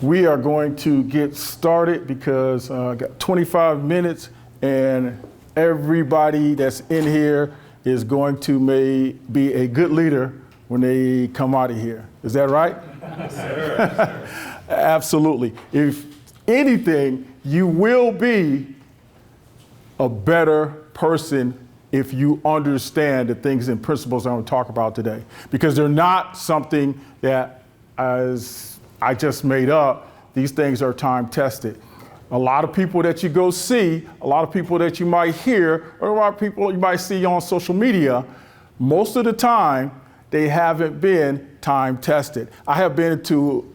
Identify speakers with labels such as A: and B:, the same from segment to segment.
A: We are going to get started because I got 25 minutes and everybody that's in here is going to be a good leader when they come out of here. Is that right?
B: Yes, sir.
A: Absolutely. If anything, you will be a better person if you understand the things and principles I'm going to talk about today. Because they're not something that as I just made up. These things are time tested. A lot of people that you go see, a lot of people that you might hear, or a lot of people you might see on social media, most of the time, they haven't been time tested. I have been to,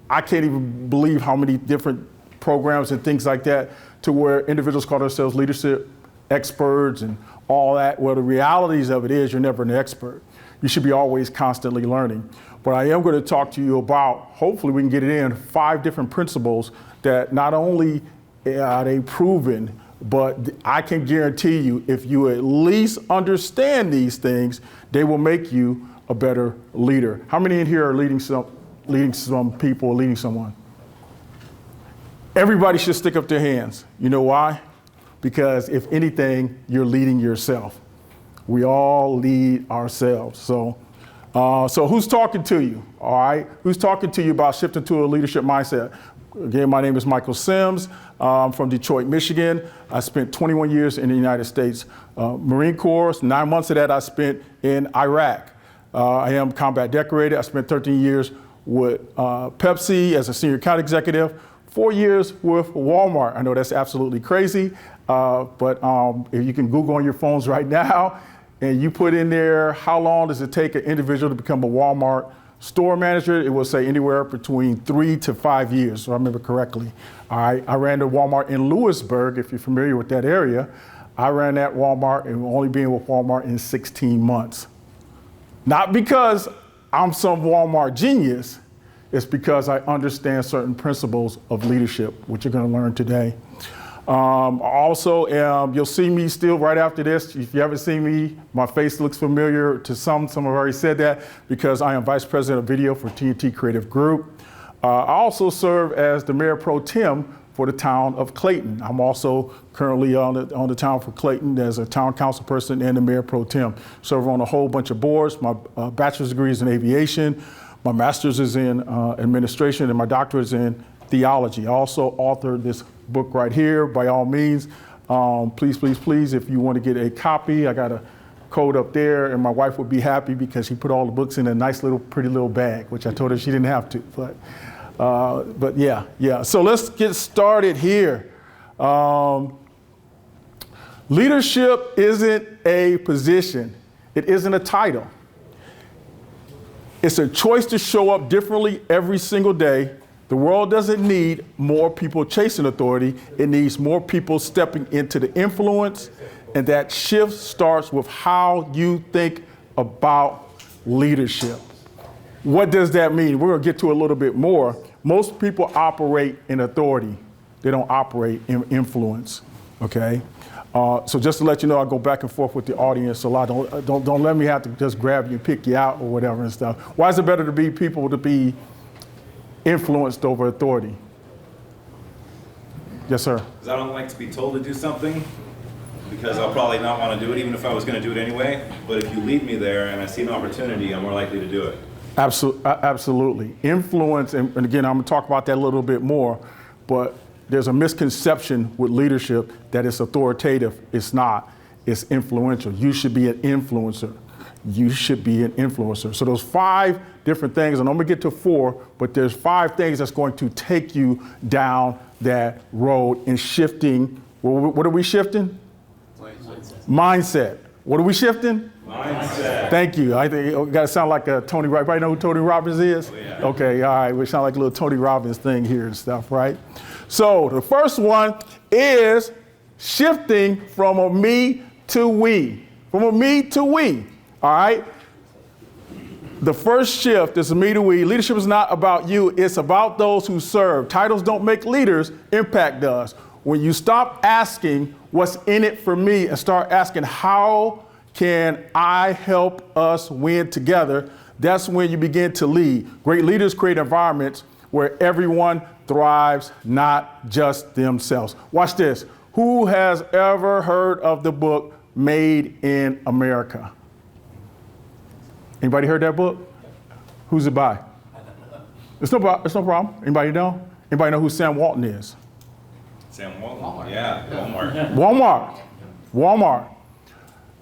A: I can't even believe how many different programs and things like that to where individuals call themselves leadership experts and all that. Well, the realities of it is you're never an expert. You should be always constantly learning. But I am going to talk to you about, hopefully we can get it in, 5 different principles that not only are they proven, but I can guarantee you if you at least understand these things, they will make you a better leader. How many in here are leading some people or leading someone? Everybody should stick up their hands. You know why? Because if anything, you're leading yourself. We all lead ourselves. So who's talking to you? All right. Who's talking to you about shifting to a leadership mindset? Again, my name is Michael Sims. I'm from Detroit, Michigan. I spent 21 years in the United States Marine Corps. 9 months of that I spent in Iraq. I am combat decorated. I spent 13 years with Pepsi as a senior account executive, 4 years with Walmart. I know that's absolutely crazy, but if you can Google on your phones right now, and you put in there, how long does it take an individual to become a Walmart store manager? It will say anywhere between 3 to 5 years, so I remember correctly. All right, I ran the Walmart in Lewisburg, if you're familiar with that area. I ran that Walmart and only being with Walmart in 16 months. Not because I'm some Walmart genius, it's because I understand certain principles of leadership, which you're gonna learn today. You'll see me still right after this. If you haven't seen me, my face looks familiar to some have already said that, because I am Vice President of Video for TNT Creative Group. I also serve as the Mayor Pro Tem for the town of Clayton. I'm also currently on the town for Clayton as a town council person and the Mayor Pro Tem. Serve on a whole bunch of boards. My bachelor's degree is in aviation, my master's is in administration, and my doctorate is in theology. I also authored this book right here. By all means, please, if you want to get a copy, I got a code up there, and my wife would be happy because she put all the books in a nice little, pretty little bag, which I told her she didn't have to. But yeah. So let's get started here. Leadership isn't a position. It isn't a title. It's a choice to show up differently every single day. The world doesn't need more people chasing authority. It needs more people stepping into the influence. And that shift starts with how you think about leadership. What does that mean? We're going to get to a little bit more. Most people operate in authority. They don't operate in influence. Okay? So just to let you know, I go back and forth with the audience a lot. Don't let me have to just grab you and pick you out or whatever and stuff. Why is it better to be people to be influenced over authority? Yes, sir.
B: Because I don't like to be told to do something, because I'll probably not want to do it, even if I was going to do it anyway. But if you lead me there and I see an opportunity, I'm more likely to do it.
A: Absolutely. Influence, and again, I'm going to talk about that a little bit more, but there's a misconception with leadership that it's authoritative. It's not. It's influential. You should be an influencer. You should be an influencer. So those 5 different things, and I'm gonna get to 4, but there's 5 things that's going to take you down that road in shifting. What are we shifting? Mindset. What are we shifting?
B: Mindset.
A: Thank you. I think it got to sound like a Tony Robbins. Everybody know who Tony Robbins is?
B: Oh, yeah.
A: Okay, all right. We sound like a little Tony Robbins thing here and stuff, right? So the first one is shifting from a me to we. From a me to we. All right? The first shift is a me to we. Leadership is not about you. It's about those who serve. Titles don't make leaders. Impact does. When you stop asking what's in it for me and start asking how can I help us win together, that's when you begin to lead. Great leaders create environments where everyone thrives, not just themselves. Watch this. Who has ever heard of the book Made in America? Anybody heard that book? Who's it by? It's no problem. Anybody know? Anybody know who Sam Walton is?
B: Sam Walton? Yeah, Walmart.
A: Walmart.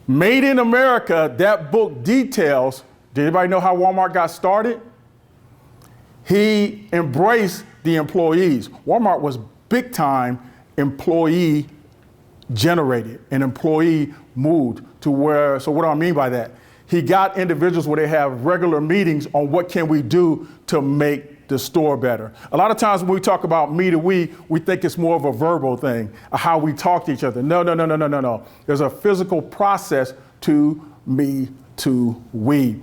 A: Made in America, that book details, did anybody know how Walmart got started? He embraced the employees. Walmart was big time employee generated, an employee moved to where, so what do I mean by that? He got individuals where they have regular meetings on what can we do to make the store better. A lot of times when we talk about me to we think it's more of a verbal thing, how we talk to each other. No. There's a physical process to me to we.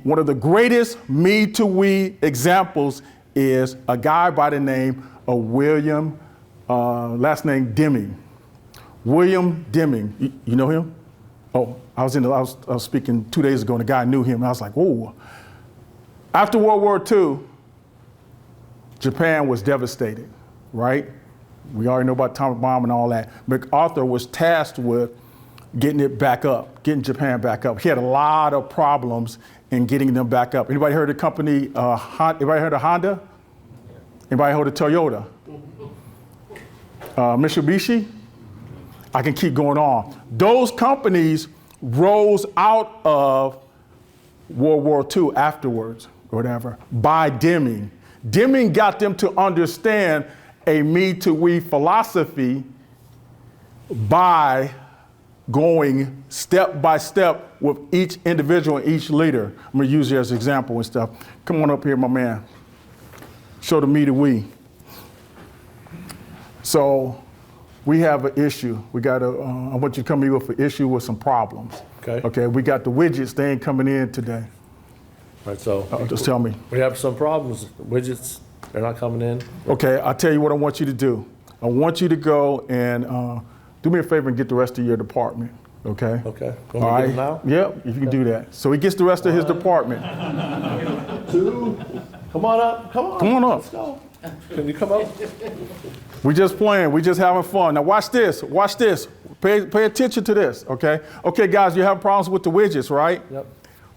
A: One of the greatest me to we examples is a guy by the name of William, last name Deming. William Deming, you know him? Oh, I was speaking 2 days ago and a guy knew him and I was like, whoa. After World War II, Japan was devastated, right? We already know about atomic bomb and all that. MacArthur was tasked with getting it back up, getting Japan back up. He had a lot of problems in getting them back up. Anybody heard of the company, anybody heard of Honda? Anybody heard of Toyota? Mitsubishi? I can keep going on. Those companies rose out of World War II afterwards, or whatever, by Deming. Deming got them to understand a me to we philosophy by going step by step with each individual and each leader. I'm gonna use you as an example and stuff. Come on up here, my man. Show the me to we. So we have an issue. We got I want you to come here with an issue with some problems. Okay, we got the widgets, they ain't coming in today.
C: All right, so
A: just tell me.
C: we have some problems. Widgets, they're not coming in.
A: Okay, I'll tell you what I want you to do. I want you to go and do me a favor and get the rest of your department, okay?
C: Okay.
A: All right.
C: Get them now?
A: Yep, if you can do that. So he gets the rest of his department.
C: Two. Come on up. Come on.
A: Come on up.
C: Let's go. Can you come up?
A: We just playing, we just having fun. Now watch this, watch this. Pay attention to this, okay? Okay, guys, you have problems with the widgets, right?
C: Yep.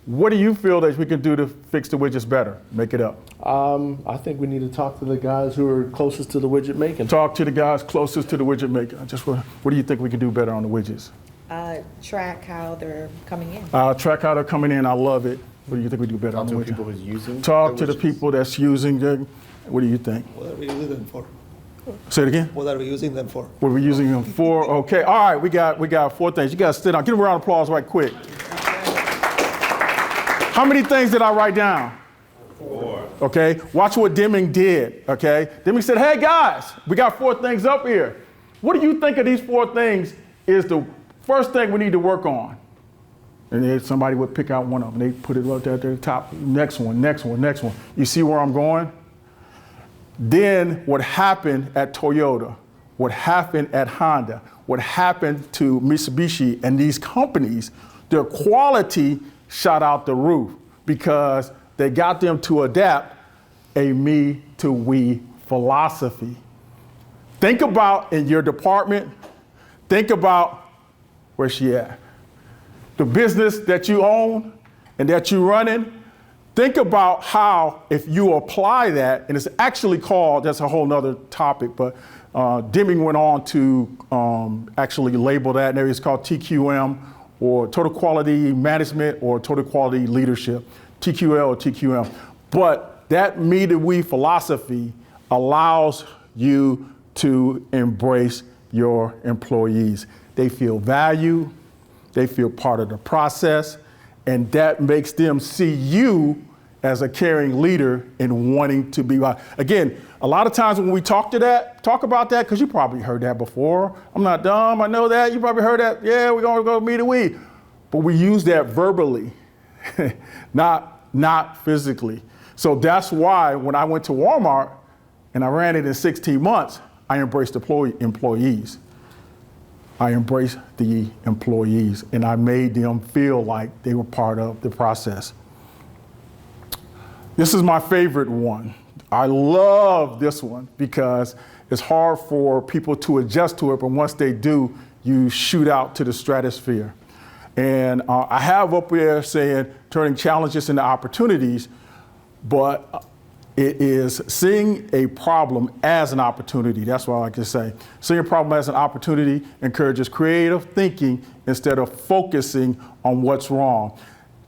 A: What do you feel that we can do to fix the widgets better? Make it up.
C: I think we need to talk to the guys who are closest to the widget making.
A: Talk to the guys closest to the widget maker. What do you think we can do better on the widgets?
D: Track how they're coming in.
A: Track how they're coming in, I love it. What do you think we do better on the widget?
E: People who's using
A: Talk to the
E: widgets.
A: people that's using them. What do you think?
E: What are we using them for?
A: Say it again.
E: What are we using them for?
A: What are we using them for? Okay, all right, we got 4 things. You guys sit down. Give them a round of applause right quick. How many things did I write down?
B: 4.
A: Okay, watch what Deming did, okay? Deming said, hey guys, we got 4 things up here. What do you think of these 4 things is the first thing we need to work on? And then somebody would pick out one of them. They put it right there at the top. Next one. You see where I'm going? Then what happened at Toyota, what happened at Honda, what happened to Mitsubishi and these companies, their quality shot out the roof because they got them to adapt a me to we philosophy. Think about in your department, think about where she at. The business that you own and that you're running, think about how if you apply that, and it's actually called, that's a whole nother topic, but Deming went on to actually label that, and it's called TQM, or Total Quality Management, or Total Quality Leadership, TQL or TQM. But that me to we philosophy allows you to embrace your employees. They feel valued, they feel part of the process, and that makes them see you as a caring leader and wanting to be. Again, a lot of times when we talk about that, because you probably heard that before. I'm not dumb, I know that. You probably heard that, yeah, we're gonna go me to we. But we use that verbally, not physically. So that's why when I went to Walmart and I ran it in 16 months, I embraced employees. I embraced the employees and I made them feel like they were part of the process. This is my favorite one. I love this one because it's hard for people to adjust to it, but once they do, you shoot out to the stratosphere. And I have up there saying turning challenges into opportunities, but it is seeing a problem as an opportunity. That's what I like to say. Seeing a problem as an opportunity encourages creative thinking instead of focusing on what's wrong.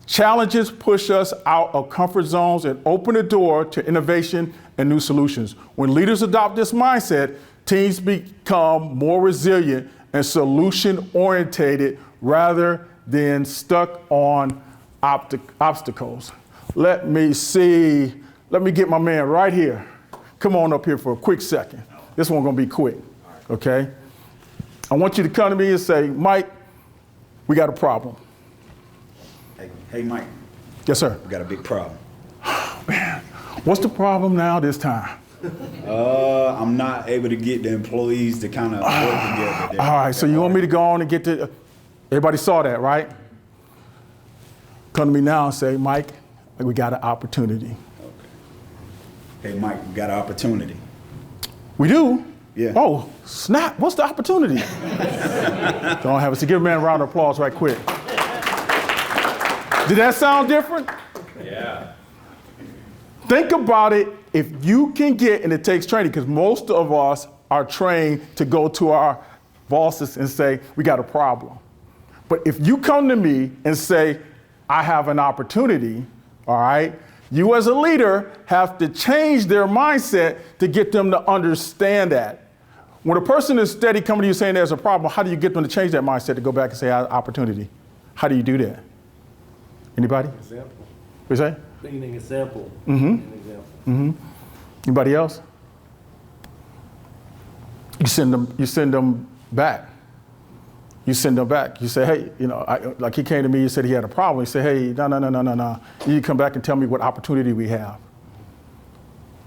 A: Challenges push us out of comfort zones and open the door to innovation and new solutions. When leaders adopt this mindset, teams become more resilient and solution-oriented rather than stuck on obstacles. Let me see. Let me get my man right here. Come on up here for a quick second. This one's gonna be quick, okay? I want you to come to me and say, Mike, we got a problem.
F: Hey, Mike.
A: Yes, sir.
F: We got a big problem.
A: Man, what's the problem now this time?
F: I'm not able to get the employees to kind of work together.
A: All right, so you want me to go on and get to, everybody saw that, right? Come to me now and say, Mike, we got an opportunity.
F: Hey, Mike, we got an opportunity.
A: We do?
F: Yeah.
A: Oh, snap, what's the opportunity? Don't have it. So give a man a round of applause right quick. Did that sound different?
B: Yeah.
A: Think about it. If you can get, and it takes training, because most of us are trained to go to our bosses and say, we got a problem. But if you come to me and say, I have an opportunity, all right, you as a leader have to change their mindset to get them to understand that. When a person is steady coming to you saying there's a problem, how do you get them to change that mindset to go back and say, I have an opportunity? How do you do that? Anybody?
C: Example.
A: What you say?
C: Being an example.
A: Mm-hmm.
C: An example.
A: Mm-hmm. Anybody else? You send them back. You send them back. You say, hey, you know, like he came to me and said he had a problem. He said, hey, no. You come back and tell me what opportunity we have.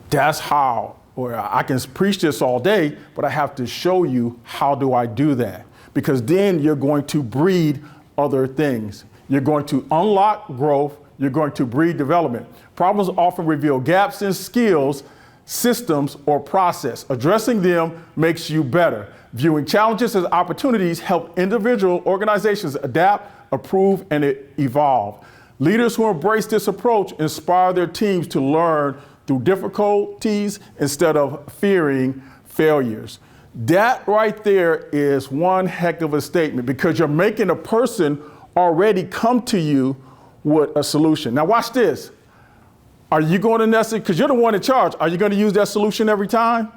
A: That's how, or I can preach this all day, but I have to show you how do I do that. Because then you're going to breed other things. You're going to unlock growth. You're going to breed development. Problems often reveal gaps in skills, systems, or process. Addressing them makes you better. Viewing challenges as opportunities help individual organizations adapt, improve, and evolve. Leaders who embrace this approach inspire their teams to learn through difficulties instead of fearing failures. That right there is one heck of a statement because you're making a person already come to you with a solution. Now watch this. Are you going to necessarily, because you're the one in charge, are you going to use that solution every time?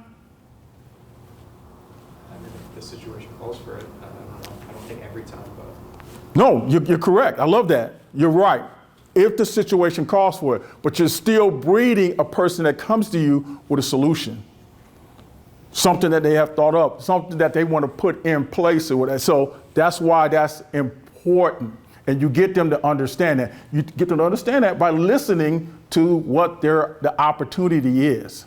G: The situation calls for it. I don't think every time, but.
A: No, you're correct. I love that. You're right. If the situation calls for it, but you're still breeding a person that comes to you with a solution. Something that they have thought up, something that they want to put in place or whatever. So that's why that's important. And you get them to understand that. You get them to understand that by listening to what the opportunity is.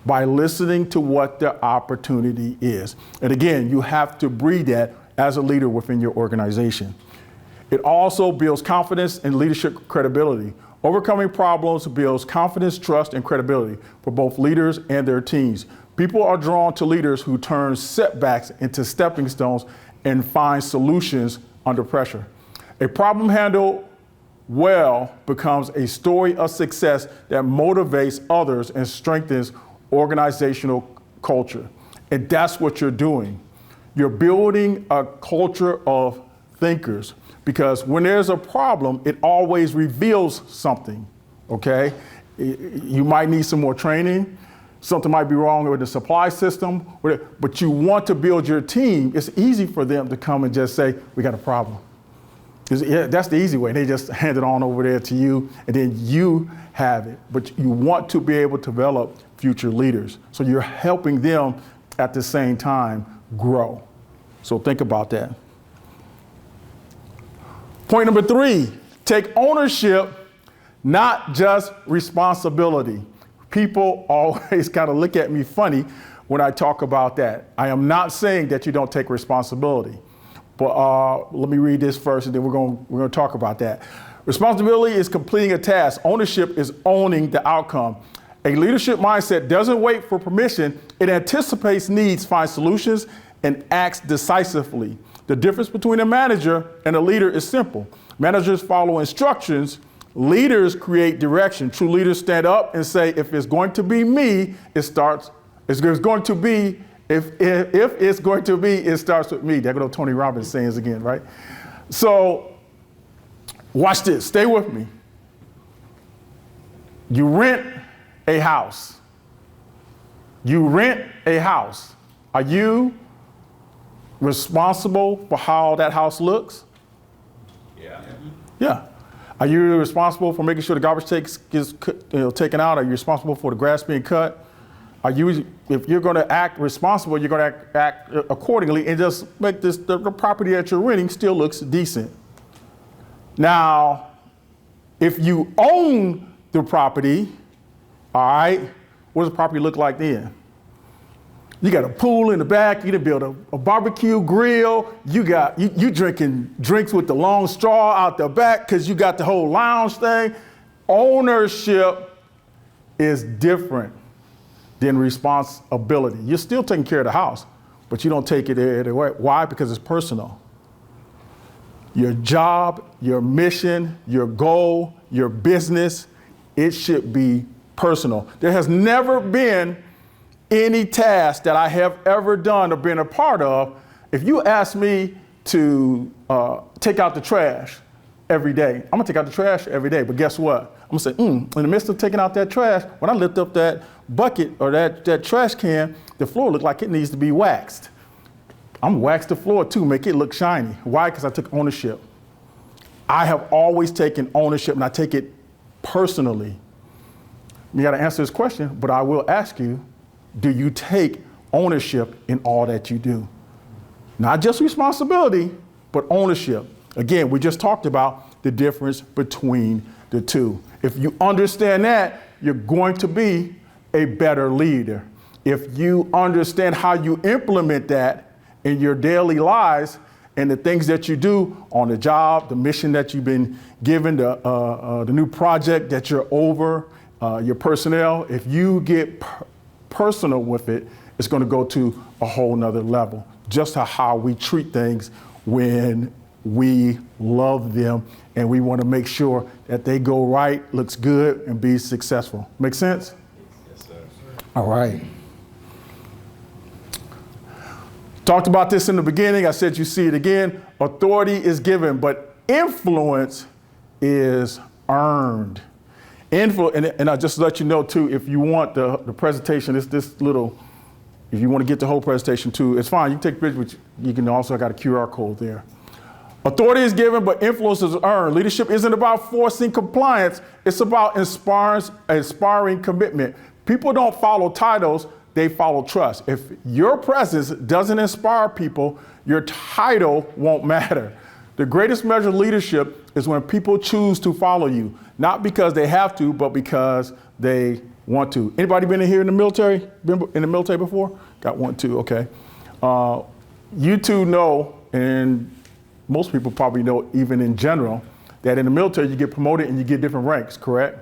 A: By listening to what the opportunity is. And again, you have to breed that as a leader within your organization. It also builds confidence and leadership credibility. Overcoming problems builds confidence, trust, and credibility for both leaders and their teams. People are drawn to leaders who turn setbacks into stepping stones and find solutions under pressure. A problem handled well becomes a story of success that motivates others and strengthens organizational culture. And that's what you're doing. You're building a culture of thinkers because when there's a problem, it always reveals something, okay? You might need some more training. Something might be wrong with the supply system, but you want to build your team. It's easy for them to come and just say, we got a problem. Yeah, that's the easy way. They just hand it on over there to you, and then you have it. But you want to be able to develop future leaders. So you're helping them at the same time grow. So think about that. Point number 3, take ownership, not just responsibility. People always kind of look at me funny when I talk about that. I am not saying that you don't take responsibility. But let me read this first, and then we're going to talk about that. Responsibility is completing a task. Ownership is owning the outcome. A leadership mindset doesn't wait for permission. It anticipates needs, finds solutions, and acts decisively. The difference between a manager and a leader is simple. Managers follow instructions. Leaders create direction. True leaders stand up and say, if it's going to be me, it starts with me. There go Tony Robbins sayings again, right? So watch this. Stay with me. You rent a house. Are you responsible for how that house looks?
B: Yeah.
A: Yeah. Are you responsible for making sure the garbage gets taken out? Are you responsible for the grass being cut? If you're going to act responsible, you're going to act accordingly and just make the property that you're renting still looks decent. Now, if you own the property, all right, what does the property look like then? You got a pool in the back. You done build a barbecue grill. You drinking drinks with the long straw out the back because you got the whole lounge thing. Ownership is different than responsibility. You're still taking care of the house, but you don't take it there. Why? Because it's personal. Your job, your mission, your goal, your business, it should be personal. There has never been any task that I have ever done or been a part of. If you ask me to take out the trash every day, I'm gonna take out the trash every day, but guess what? I'm gonna say, in the midst of taking out that trash, when I lift up that bucket or that trash can, the floor looked like it needs to be waxed. I'm gonna wax the floor too, make it look shiny. Why? Because I took ownership. I have always taken ownership and I take it personally. You gotta answer this question, but I will ask you, do you take ownership in all that you do? Not just responsibility, but ownership. Again, we just talked about the difference between the two. If you understand that, you're going to be a better leader. If you understand how you implement that in your daily lives and the things that you do on the job, the mission that you've been given, the new project that you're over, your personnel, if you get personal with it, it's going to go to a whole nother level. Just how we treat things when we love them and we want to make sure that they go right, looks good, and be successful. Make sense?
B: Yes, sir.
A: All right. Talked about this in the beginning. I said you see it again. Authority is given, but influence is earned. And I'll just let you know too, if you want the presentation, it's this little, if you want to get the whole presentation too, it's fine. You can take a picture, but you can also, I got a QR code there. Authority is given, but influence is earned. Leadership isn't about forcing compliance. It's about inspiring commitment. People don't follow titles, they follow trust. If your presence doesn't inspire people, your title won't matter. The greatest measure of leadership is when people choose to follow you, not because they have to, but because they want to. Anybody been in here in the military? Been in the military before? Got one, too, okay. You two know, and most people probably know even in general, that in the military you get promoted and you get different ranks, correct?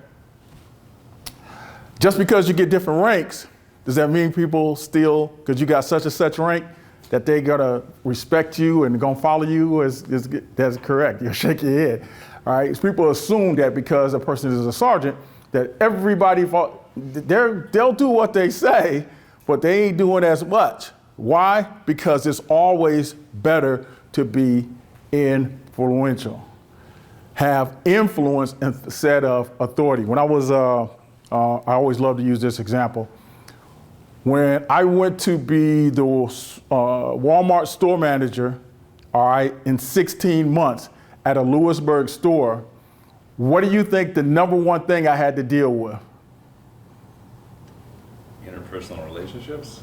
A: Just because you get different ranks, does that mean people still, because you got such and such rank, that they gotta respect you and gonna follow you? That's correct. You'll shake your head. All right. People assume that because a person is a sergeant, that everybody they'll do what they say, but they ain't doing as much. Why? Because it's always better to be influential. Have influence instead of authority. When I was, I always love to use this example. When I went to be the Walmart store manager, all right, in 16 months at a Lewisburg store, what do you think the number one thing I had to deal with?
B: Interpersonal relationships?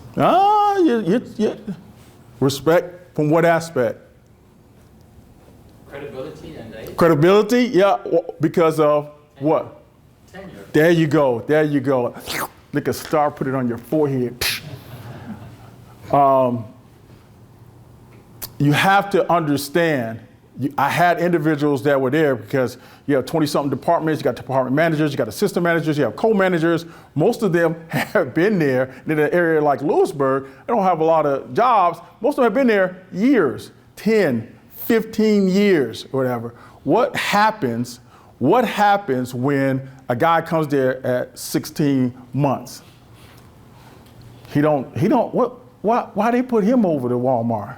A: Respect from what aspect?
H: Credibility and age.
A: Credibility, yeah, because of what?
H: Tenure.
A: There you go, there you go. Like a star, put it on your forehead. You have to understand I had individuals that were there because you have 20-something departments, you got department managers, you got assistant managers, you have co-managers. Most of them have been there in an area like Lewisburg. They don't have a lot of jobs. Most of them have been there years, 10, 15 years or whatever. What happens when a guy comes there at 16 months? Why they put him over to Walmart?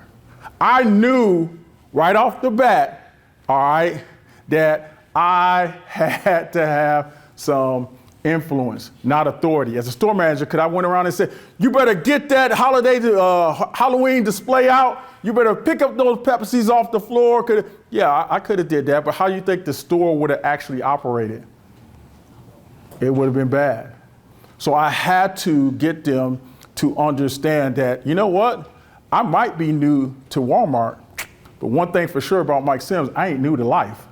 A: I knew right off the bat, all right, that I had to have some influence, not authority. As a store manager, could I went around and said, you better get that Halloween display out. You better pick up those Pepsis off the floor. I could have did that, but how do you think the store would have actually operated? It would have been bad. So I had to get them to understand that, you know what? I might be new to Walmart, but one thing for sure about Mike Sims, I ain't new to life.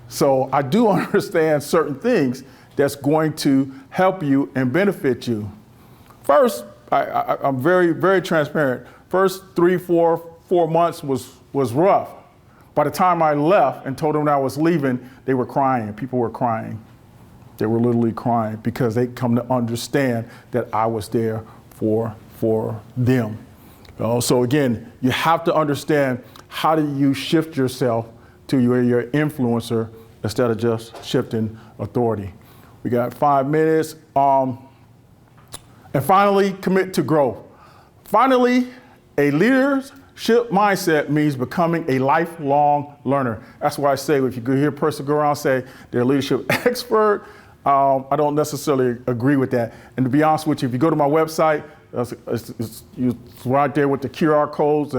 A: So I do understand certain things that's going to help you and benefit you. First, I'm very, very transparent. First 3, 4 months was rough. By the time I left and told them I was leaving, they were crying. People were crying. They were literally crying because they come to understand that I was there for them. So again, you have to understand, how do you shift yourself to your influencer instead of just shifting authority? We got 5 minutes. And finally, commit to growth. Finally, a leadership mindset means becoming a lifelong learner. That's why I say, if you hear a person go around and say they're a leadership expert, I don't necessarily agree with that. And to be honest with you, if you go to my website, it's right there with the QR codes.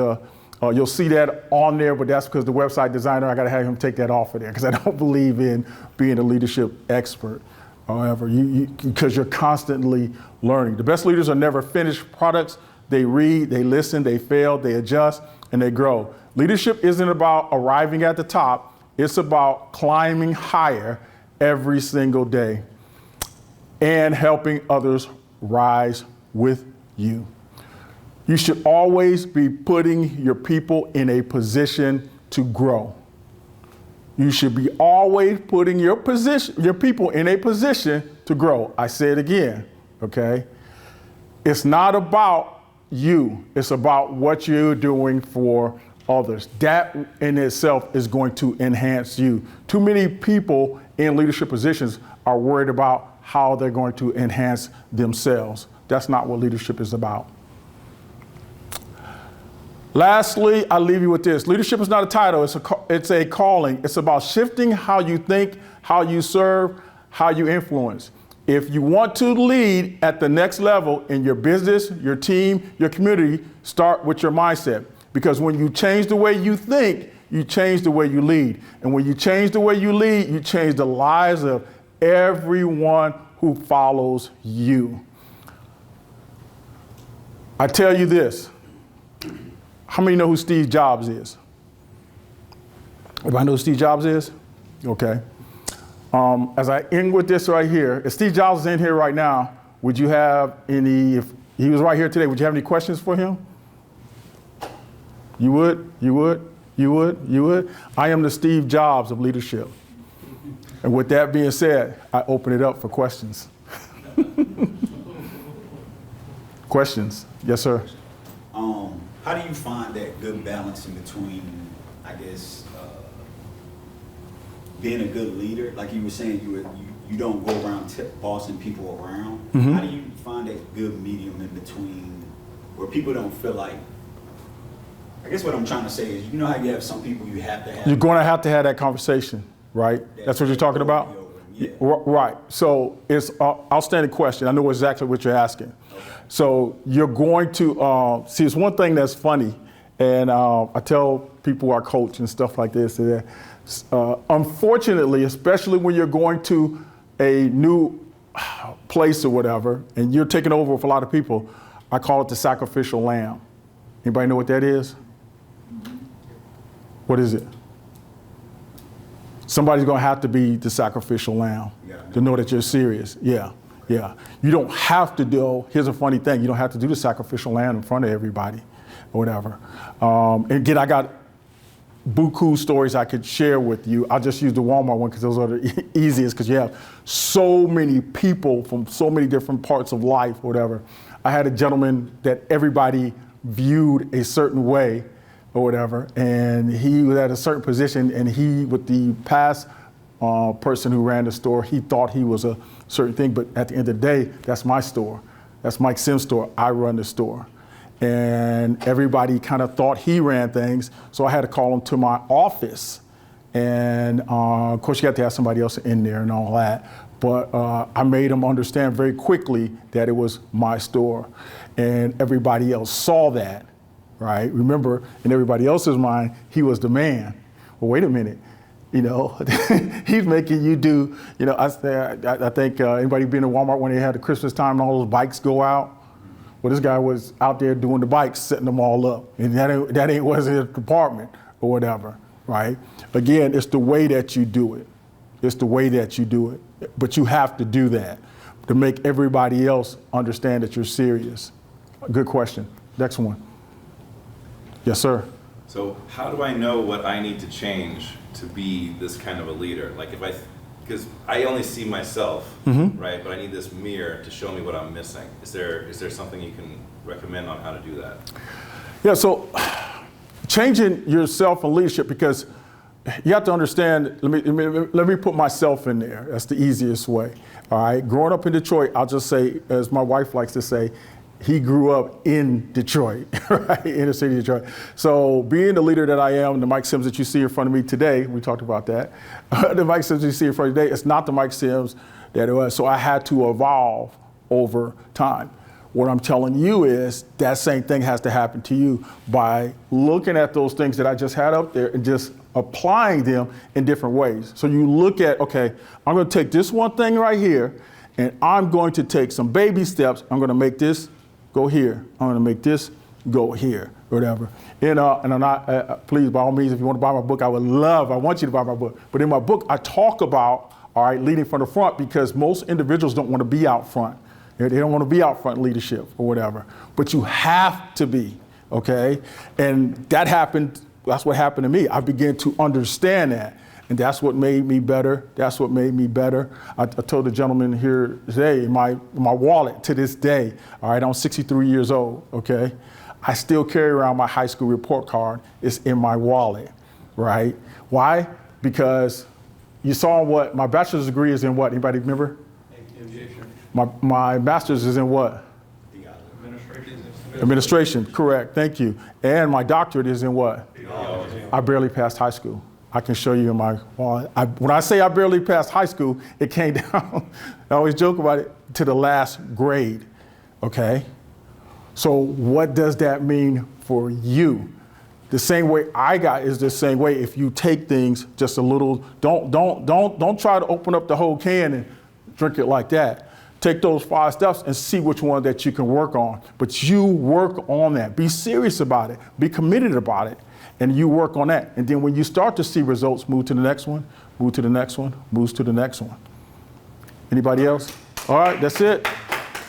A: You'll see that on there, but that's because the website designer, I got to have him take that off of there because I don't believe in being a leadership expert. However, because you're constantly learning. The best leaders are never finished products. They read, they listen, they fail, they adjust, and they grow. Leadership isn't about arriving at the top. It's about climbing higher every single day and helping others rise with you. You should always be putting your people in a position to grow. You should be always putting your people in a position to grow. I say it again, okay? It's not about you. It's about what you're doing for others. That in itself is going to enhance you. Too many people in leadership positions are worried about how they're going to enhance themselves. That's not what leadership is about. Lastly, I leave you with this. Leadership is not a title, it's a calling. It's about shifting how you think, how you serve, how you influence. If you want to lead at the next level in your business, your team, your community, start with your mindset. Because when you change the way you think, you change the way you lead. And when you change the way you lead, you change the lives of everyone who follows you. I tell you this. How many know who Steve Jobs is? Everybody know who Steve Jobs is? Okay. As I end with this right here, if Steve Jobs is in here right now, would you have any, if he was right here today, would you have any questions for him? You would? You would? You would? You would? I am the Steve Jobs of leadership. And with that being said, I open it up for questions. Questions? Yes, sir.
F: How do you find that good balance in between, I guess, being a good leader? Like you were saying, you don't go around bossing people around. Mm-hmm. How do you find that good medium in between where people don't feel like, I guess what I'm trying to say is, you know how you have some people you have to have.
A: You're going to have that conversation, right? That's what you're talking about?
F: Yeah.
A: Right. So it's an outstanding question. I know exactly what you're asking. Okay. So you're going to, see, it's one thing that's funny, and I tell people I coach and stuff like this, that unfortunately, especially when you're going to a new place or whatever, and you're taking over with a lot of people, I call it the sacrificial lamb. Anybody know what that is? What is it? Somebody's going to have to be the sacrificial lamb to know that you're serious. Yeah, yeah. You don't have to do, here's a funny thing, you don't have to do the sacrificial lamb in front of everybody or whatever. And again, I got buku stories I could share with you. I'll just use the Walmart one because those are the easiest, because you have so many people from so many different parts of life, whatever. I had a gentleman that everybody viewed a certain way or whatever, and he was at a certain position, and he, with the past person who ran the store, he thought he was a certain thing, but at the end of the day, that's my store. That's Mike Sims' store. I run the store. And everybody kind of thought he ran things, so I had to call him to my office. And of course, you have to have somebody else in there and all that. But I made him understand very quickly that it was my store. And everybody else saw that, right? Remember, in everybody else's mind, he was the man. Well, wait a minute. You know, he's making you do, you know, I think anybody been in Walmart when they had the Christmas time and all those bikes go out? Well, this guy was out there doing the bikes, setting them all up. And that wasn't his department or whatever, right? Again, it's the way that you do it. It's the way that you do it. But you have to do that to make everybody else understand that you're serious. Good question. Next one. Yes, sir.
B: So how do I know what I need to change to be this kind of a leader? Like because I only see myself, right? But I need this mirror to show me what I'm missing. Is there something you can recommend on how to do that?
A: Yeah, so changing yourself and leadership, because you have to understand, let me put myself in there. That's the easiest way, all right? Growing up in Detroit, I'll just say, as my wife likes to say, he grew up in Detroit, right? In the city of Detroit. So being the leader that I am, the Mike Sims that you see in front of me today, we talked about that. The Mike Sims you see in front of you today, it's not the Mike Sims that it was. So I had to evolve over time. What I'm telling you is that same thing has to happen to you by looking at those things that I just had up there and just applying them in different ways. So you look at, okay, I'm going to take this one thing right here, and I'm going to take some baby steps. I'm going to make this go here. I'm going to make this go here, or whatever. And I'm not, please, by all means, if you want to buy my book, I want you to buy my book. But in my book, I talk about, all right, leading from the front, because most individuals don't want to be out front. They don't want to be out front leadership or whatever. But you have to be, okay? And that happened, that's what happened to me. I began to understand that. And that's what made me better. That's what made me better. I told the gentleman here today, my wallet to this day, all right, I'm 63 years old, okay? I still carry around my high school report card. It's in my wallet, right? Why? Because you saw what, my bachelor's degree is in what? Anybody remember?
G: Aviation.
A: My master's is in what? Administration, correct, thank you. And my doctorate is in what? I barely passed high school. I can show you in my wallet. When I say I barely passed high school, it came down, I always joke about it, to the last grade, okay? So what does that mean for you? The same way I got is the same way if you take things just a little, don't try to open up the whole can and drink it like that. Take those 5 steps and see which one that you can work on. But you work on that. Be serious about it. Be committed about it. And you work on that. And then when you start to see results, move to the next one, move to the next one, move to the next one. Anybody else? All right, that's it.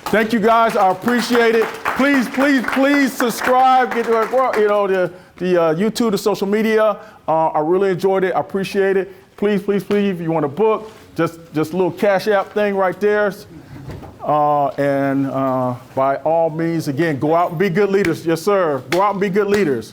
A: Thank you guys. I appreciate it. Please, please, please subscribe. Get to, you know, the YouTube, the social media. I really enjoyed it. I appreciate it. Please, please, please, if you want a book, just a little Cash App thing right there. And by all means, again, go out and be good leaders. Yes, sir. Go out and be good leaders.